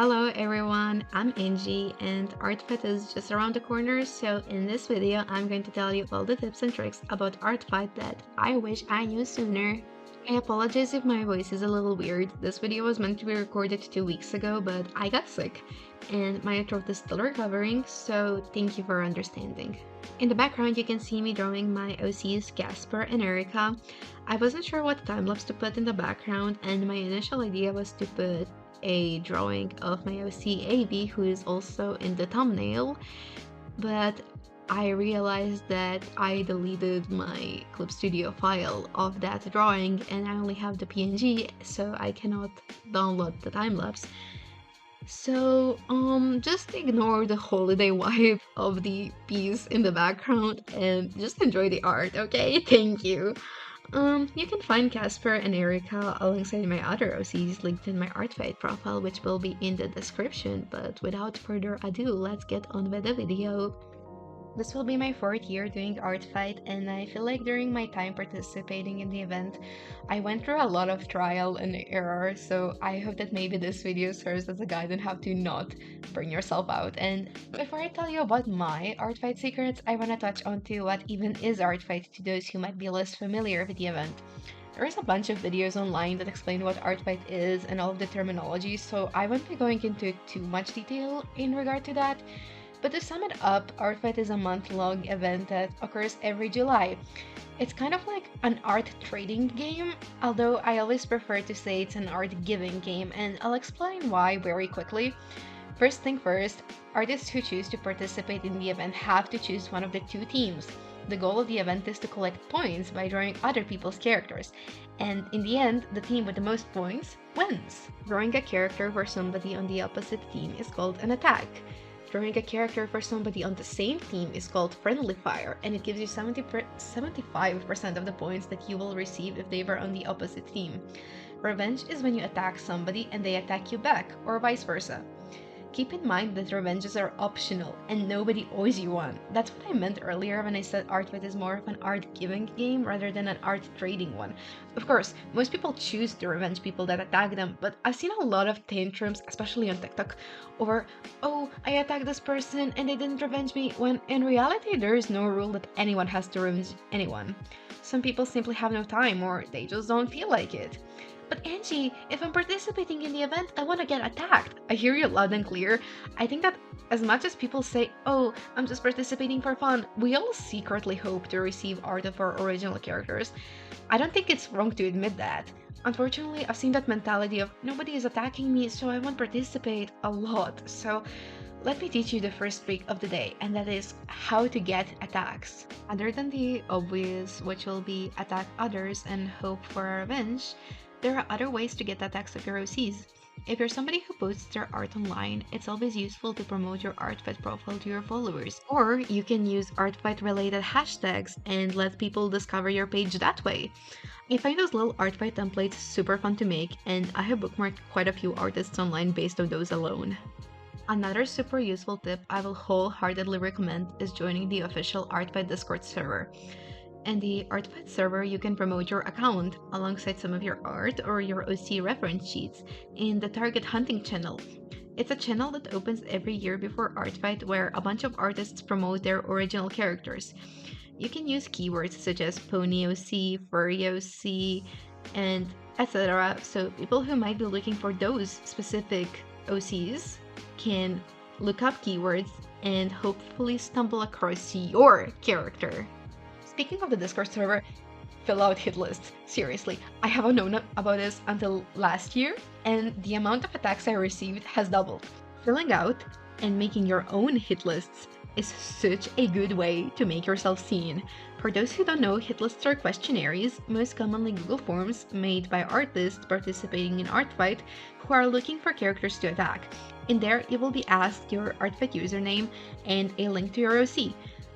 Hello everyone, I'm Angie and Artfight is just around the corner, so in this video I'm going to tell you all the tips and tricks about Artfight that I wish I knew sooner. I apologize if my voice is a little weird. This video was meant to be recorded 2 weeks ago, but I got sick and my throat is still recovering, so thank you for understanding. In the background you can see me drawing my OCs Casper and Erica. I wasn't sure what time-lapse to put in the background and my initial idea was to put a drawing of my OC AB, who is also in the thumbnail, but I realized that I deleted my Clip Studio file of that drawing and I only have the PNG, so I cannot download the time-lapse. So, just ignore the holiday vibe of the piece in the background and just enjoy the art, okay? Thank you. You can find Casper and Erica alongside my other OCs linked in my Artfight profile, which will be in the description, but without further ado, let's get on with the video. This will be my 4th year doing Artfight, and I feel like during my time participating in the event, I went through a lot of trial and error, so I hope that maybe this video serves as a guide on how to not burn yourself out. And before I tell you about my Artfight secrets, I want to touch on to what even is Artfight to those who might be less familiar with the event. There is a bunch of videos online that explain what Artfight is and all of the terminology, so I won't be going into too much detail in regard to that. But to sum it up, Artfight is a month-long event that occurs every July. It's kind of like an art trading game, although I always prefer to say it's an art giving game, and I'll explain why very quickly. First thing first, artists who choose to participate in the event have to choose one of the two teams. The goal of the event is to collect points by drawing other people's characters, and in the end, the team with the most points wins. Drawing a character for somebody on the opposite team is called an attack. Drawing a character for somebody on the same team is called friendly fire, and it gives you 75% of the points that you will receive if they were on the opposite team. Revenge is when you attack somebody and they attack you back, or vice versa. Keep in mind that revenges are optional and nobody owes you one. That's what I meant earlier when I said Artfight is more of an art-giving game rather than an art-trading one. Of course, most people choose to revenge people that attack them, but I've seen a lot of tantrums, especially on TikTok, over, oh, I attacked this person and they didn't revenge me, when in reality there is no rule that anyone has to revenge anyone. Some people simply have no time or they just don't feel like it. But Angie, if I'm participating in the event, I want to get attacked. I hear you loud and clear. I think that as much as people say, oh, I'm just participating for fun, we all secretly hope to receive art of our original characters. I don't think it's wrong to admit that. Unfortunately, I've seen that mentality of nobody is attacking me, so I won't participate a lot. So let me teach you the first trick of the day, and that is how to get attacks. Other than the obvious, which will be attack others and hope for a revenge, there are other ways to get attacks of your OCs. If you're somebody who posts their art online, it's always useful to promote your Artfight profile to your followers. Or you can use Artfight related hashtags and let people discover your page that way. I find those little Artfight templates super fun to make, and I have bookmarked quite a few artists online based on those alone. Another super useful tip I will wholeheartedly recommend is joining the official Artfight Discord server. In the Artfight server, you can promote your account alongside some of your art or your OC reference sheets in the Target Hunting channel. It's a channel that opens every year before Artfight where a bunch of artists promote their original characters. You can use keywords such as Pony OC, Furry OC, and etc. So people who might be looking for those specific OCs can look up keywords and hopefully stumble across your character. Speaking of the Discord server, fill out hit lists. Seriously, I haven't known about this until last year, and the amount of attacks I received has doubled. Filling out and making your own hit lists is such a good way to make yourself seen. For those who don't know, hit lists are questionnaires, most commonly Google Forms, made by artists participating in Artfight who are looking for characters to attack. In there, you will be asked your Artfight username and a link to your OC.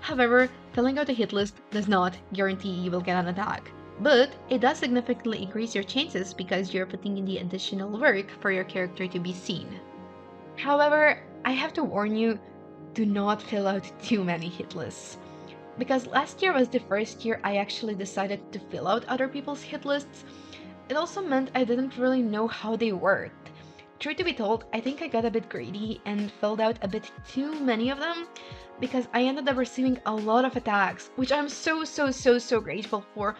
However, filling out a hit list does not guarantee you will get an attack, but it does significantly increase your chances because you're putting in the additional work for your character to be seen. However, I have to warn you, do not fill out too many hit lists. Because last year was the first year I actually decided to fill out other people's hit lists, it also meant I didn't really know how they worked. Truth to be told, I think I got a bit greedy and filled out a bit too many of them because I ended up receiving a lot of attacks, which I'm so grateful for.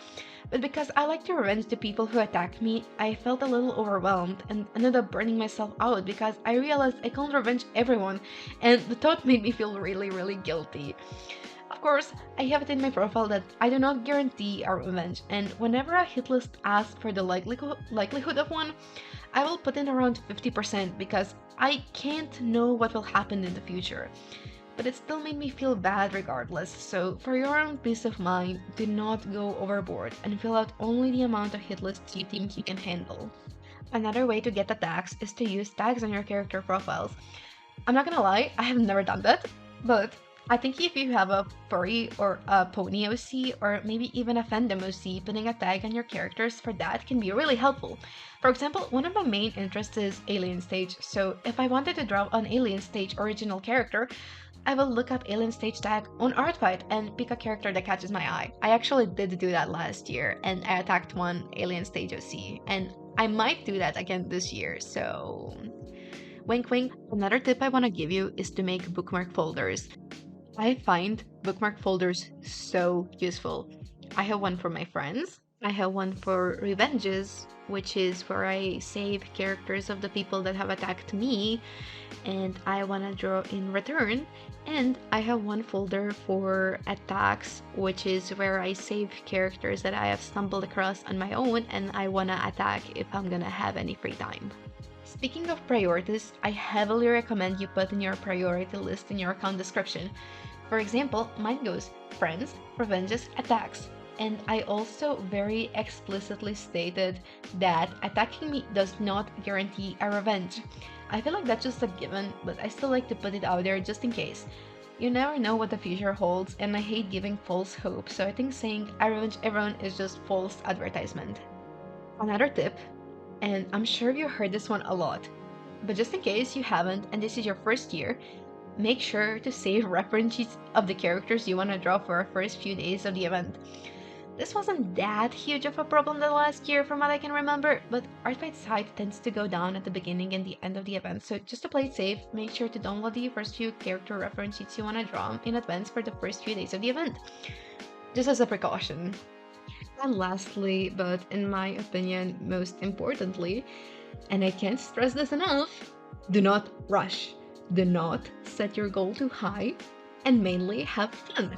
But because I like to revenge the people who attacked me, I felt a little overwhelmed and ended up burning myself out because I realized I can't revenge everyone, and the thought made me feel really guilty. Of course, I have it in my profile that I do not guarantee a revenge, and whenever a hit list asks for the likelihood of one, I will put in around 50% because I can't know what will happen in the future. But it still made me feel bad regardless, so for your own peace of mind, do not go overboard and fill out only the amount of hit lists you think you can handle. Another way to get attacks is to use tags on your character profiles. I'm not gonna lie, I have never done that, but I think if you have a furry or a pony OC or maybe even a fandom OC, putting a tag on your characters for that can be really helpful. For example, one of my main interests is Alien Stage, so if I wanted to draw an Alien Stage original character, I will look up Alien Stage tag on Artfight and pick a character that catches my eye. I actually did do that last year, and I attacked one Alien Stage OC, and I might do that again this year, so wink wink. Another tip I want to give you is to make bookmark folders. I find bookmark folders so useful. I have one for my friends, I have one for revenges, which is where I save characters of the people that have attacked me and I want to draw in return, and I have one folder for attacks, which is where I save characters that I have stumbled across on my own and I want to attack if I'm gonna have any free time. Speaking of priorities, I heavily recommend you put in your priority list in your account description. For example, mine goes friends, revenges, attacks. And I also very explicitly stated that attacking me does not guarantee a revenge. I feel like that's just a given, but I still like to put it out there just in case. You never know what the future holds, and I hate giving false hope, so I think saying I revenge everyone is just false advertisement. Another tip, and I'm sure you heard this one a lot, but just in case you haven't and this is your first year, make sure to save reference sheets of the characters you want to draw for our first few days of the event. This wasn't that huge of a problem the last year from what I can remember, but Artfight's site tends to go down at the beginning and the end of the event, so just to play it safe, make sure to download the first few character reference sheets you want to draw in advance for the first few days of the event, just as a precaution. And lastly, but in my opinion most importantly, and I can't stress this enough, do not rush. Do not set your goal too high, and mainly have fun.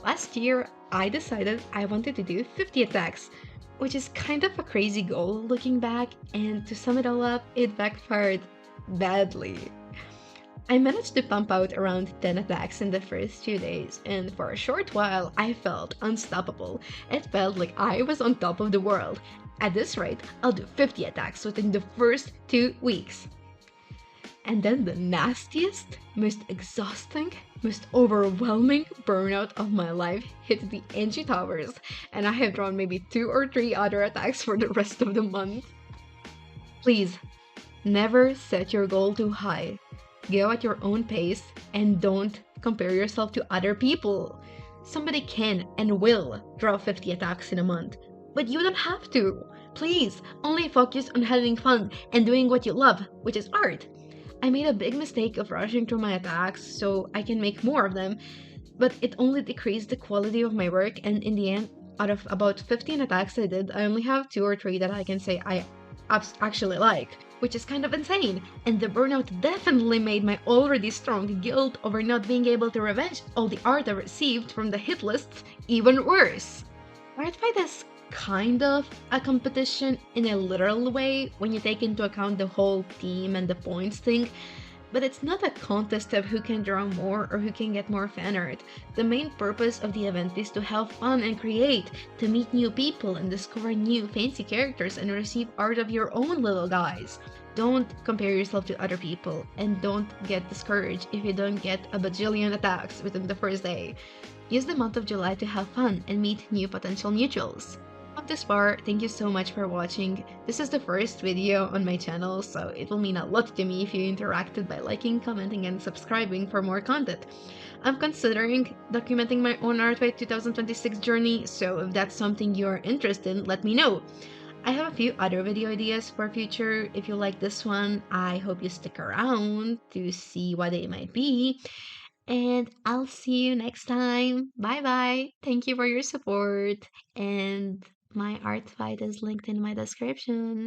Last year, I decided I wanted to do 50 attacks, which is kind of a crazy goal looking back, and to sum it all up, it backfired badly. I managed to pump out around 10 attacks in the first few days, and for a short while, I felt unstoppable. It felt like I was on top of the world. At this rate, I'll do 50 attacks within the first 2 weeks. And then the nastiest, most exhausting, most overwhelming burnout of my life hit the Angie Towers, and I have drawn maybe 2 or 3 other attacks for the rest of the month. Please, never set your goal too high. Go at your own pace and don't compare yourself to other people. Somebody can and will draw 50 attacks in a month, but you don't have to. Please, only focus on having fun and doing what you love, which is art. I made a big mistake of rushing through my attacks so I can make more of them, but it only decreased the quality of my work, and in the end, out of about 15 attacks I did, I only have 2 or 3 that I can say I actually like, which is kind of insane, and the burnout definitely made my already strong guilt over not being able to revenge all the art I received from the hit lists even worse. Artfight is kind of a competition in a literal way when you take into account the whole team and the points thing, but it's not a contest of who can draw more or who can get more fan art. The main purpose of the event is to have fun and create, to meet new people and discover new fancy characters and receive art of your own little guys. Don't compare yourself to other people, and don't get discouraged if you don't get a bajillion attacks within the first day. Use the month of July to have fun and meet new potential neutrals. Up this far, thank you so much for watching. This is the first video on my channel, so it will mean a lot to me if you interacted by liking, commenting, and subscribing for more content. I'm considering documenting my own Artfight 2026 journey, so if that's something you're interested in, let me know. I have a few other video ideas for future. If you like this one, I hope you stick around to see what they might be. And I'll see you next time. Bye bye. Thank you for your support. And my art fight is linked in my description.